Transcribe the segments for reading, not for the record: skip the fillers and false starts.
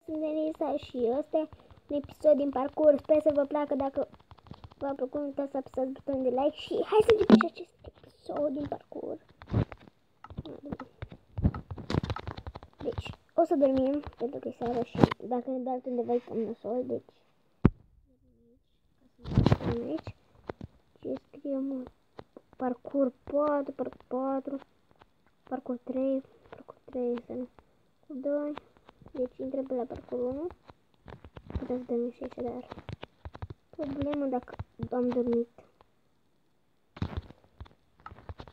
Sunt Denisa și ăsta e un episod din parcurs. Sper să vă placă. Dacă v-a plăcut, nu uitați să apăsați butonul de like și hai să începem și acest episod din parcurs. Deci, o să dormim, pentru că e seara și dacă ne dă altundeva e cam nasol, deci aici. Și scriem parcurs 4, parcurs 4, parcurs 3, parcurs 3 înseamnă cu 2. Deci intrăm pe la parcurs 1. Putem să dormim și aici, dar problemă dacă am dormit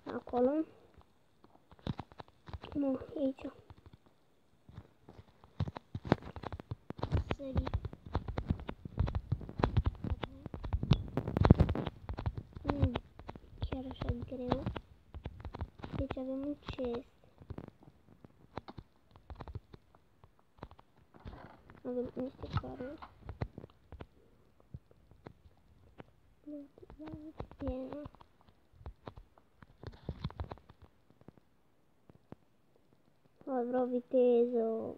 acolo. Nu, aici. Sări. Nu chiar așa greu. Deci avem un chest. Avem niște caruri. Vreau viteză.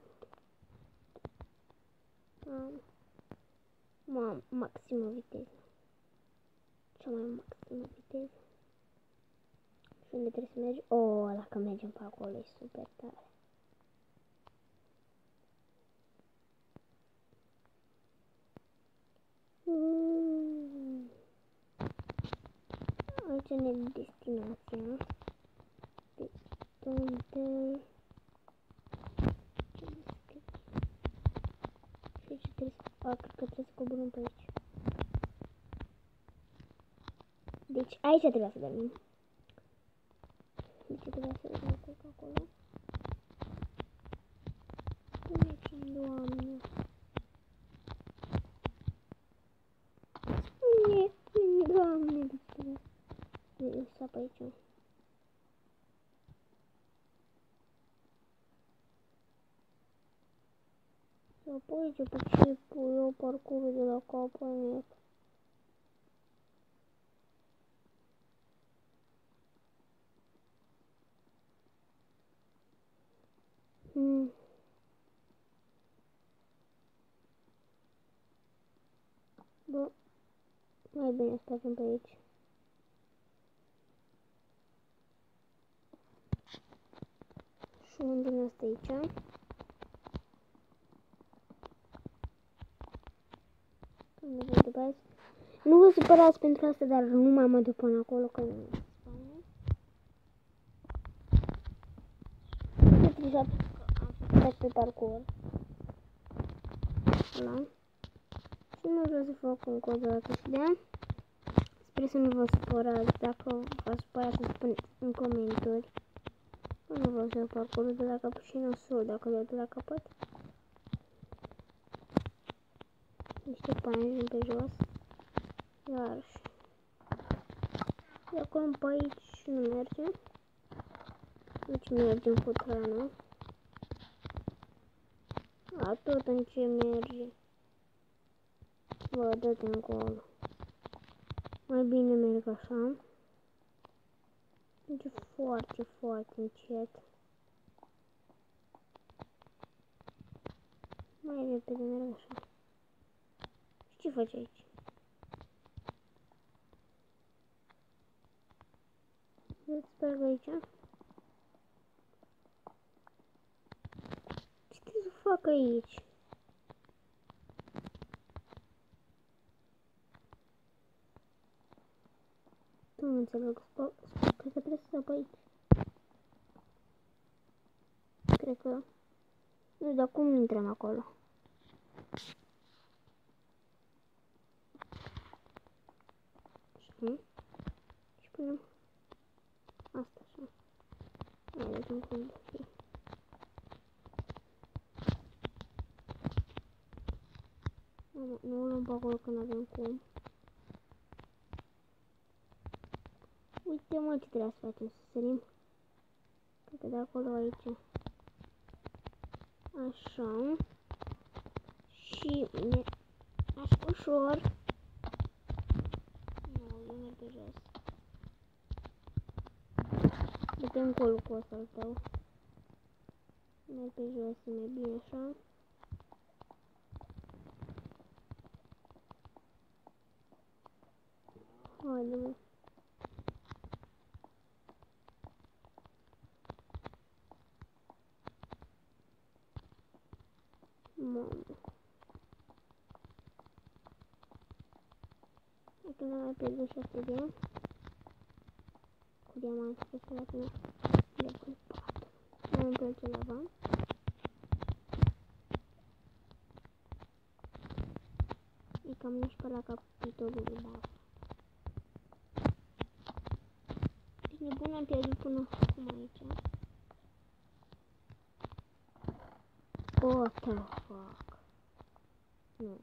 Maximă viteză. Cea mai maximă viteză. Și unde trebuie să mergi? Oh, dacă mergem pe acolo e super tare. Aici ne destinația. Unde... Și aici trebuie să... cred că trebuie să coborâm pe aici. Deci aici trebuia să dormim. Deci trebuia să dormim cu acolo. Spune-mi, Doamne. Spune-mi, Doamne, de ce? Eu sap aici. Apoi ce pe ce pui eu parcurul de la capul net. Bă, mai bine să facem pe aici. Și unde ne asta aici? Nu vă supărați pentru asta, dar nu m-am adus până acolo că nu am făcut pe parcurs. Da. Și nu vreau să fac încă o dată și de-aia sper să nu vă supărați. Dacă vă supărați, să spuneți în comentarii. Nu vreau să fac parcursul de la capăt și nasol dacă dau de la capăt. Niște pani pe jos. Iarăși. De acolo pe aici nu mergem. Deci mergem cu trenul. Tot în ce merge. Bă, dă-te încolo. Mai bine merg așa. Deci foarte, foarte încet. Mai repede merg așa. Și ce faci aici? Îți sperg aici? Ce trebuie să fac aici? Nu înțeleg. Cred că trebuie să sap aici. Cred că... Nu, dar cum intrăm acolo? Și punem asta așa. Mai vedem cum va fi. Nu o luăm pe acolo că n-avem cum. Uite mă ce trebuie să facem, să sărim. Cred că de acolo aici. Așa. Și așa ușor. Nu, eu merg pe jos. Du-te încolo cu ăsta al tău. Merg pe jos, e mai bine așa. Mamă. Cred că n-am mai pierdut 7 de ani. Cu diamantul pe care la locul 4. Nu îmi place lava. E cam nașpa la capitolul lava. Deci nebun am pierdut până acum aici. What the fuck? Nu.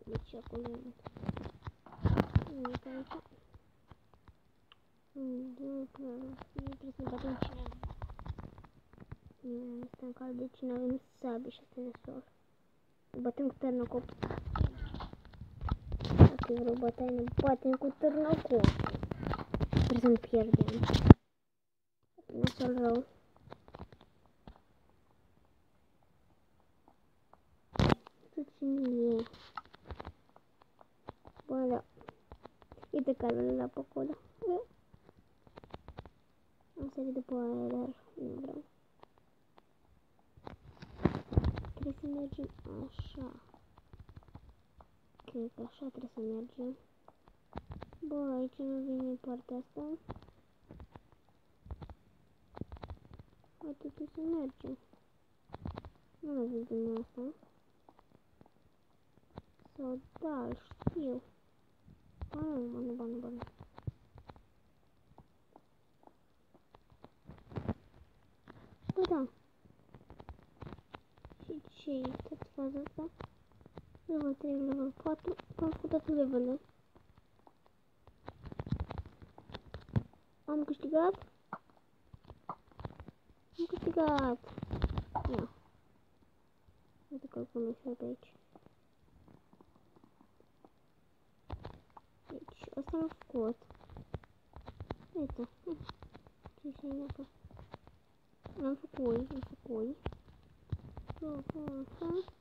Deci acolo e mult. Nu e pe aici. Nu, trebuie să ne batem cineva. Nimeni este în cal, deci nu avem sabie și asta ne sol. Ne batem cu târnăcop. Dacă e vreo bătaie, ne batem cu târnăcop. Trebuie să nu pierdem. Ne sol rău. Nu știu cine e. Bă, da. Uite calul ăla pe acolo. Am sărit după aia, dar nu vreau. Trebuie să mergem așa. Cred că așa trebuie să mergem. Bă, aici nu vine partea asta. Hai totuși să mergem. Nu mai văd din asta. Sau da, știu. Ba nu. Bă, da. Și ce-i tot faza asta? Level 3, level 4. Am făcut toate levelele. Am câștigat? Am câștigat! Ia. Uite că pun ușor pe aici. Deci, asta l-am făcut. Uite. Ce-i aici? L-am făcut.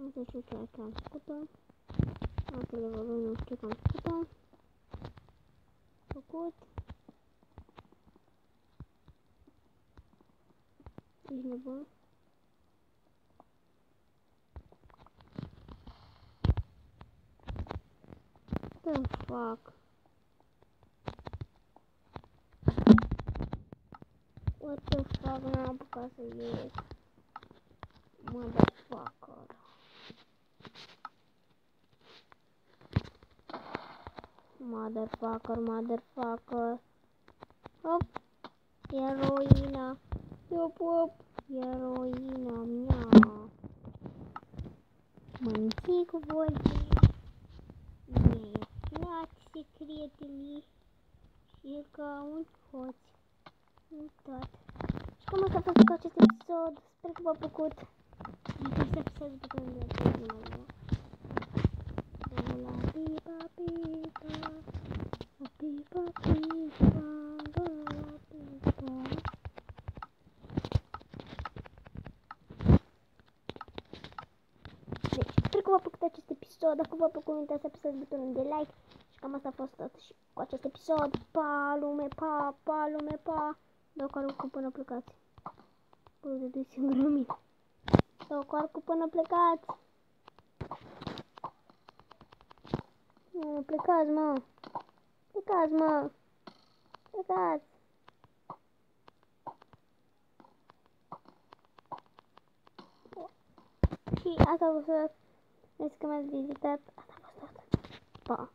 Asta știu ceea ce am făcut-o. Asta levelul nu știu că am făcut-o. Ești nebun? The fuck? What the fuck? N-am apucat să ies. Motherfucker. Motherfucker. Hop. Eroina. Hop. Eroina mea. Mănânci cu voi. Mi-e place secretele. Și ca un hoț. Uitat. Și cum asta a fost cu acest episod? Sper că v-a plăcut. Este episodul pe care mi-a plăcut. Deci, sper că v-a plăcut acest episod. Dacă v-a plăcut, nu uitați să apăsați butonul de like. Și cam asta a fost tot și cu acest episod. Pa, lume, pa. Dau cu până plecați. Bă, de singură mine. Dau cu până plecați. Nu, plecați, mă. Plecați. Și asta a fost tot. Mulțumesc că m-ați vizitat. Asta a fost tot. Pa.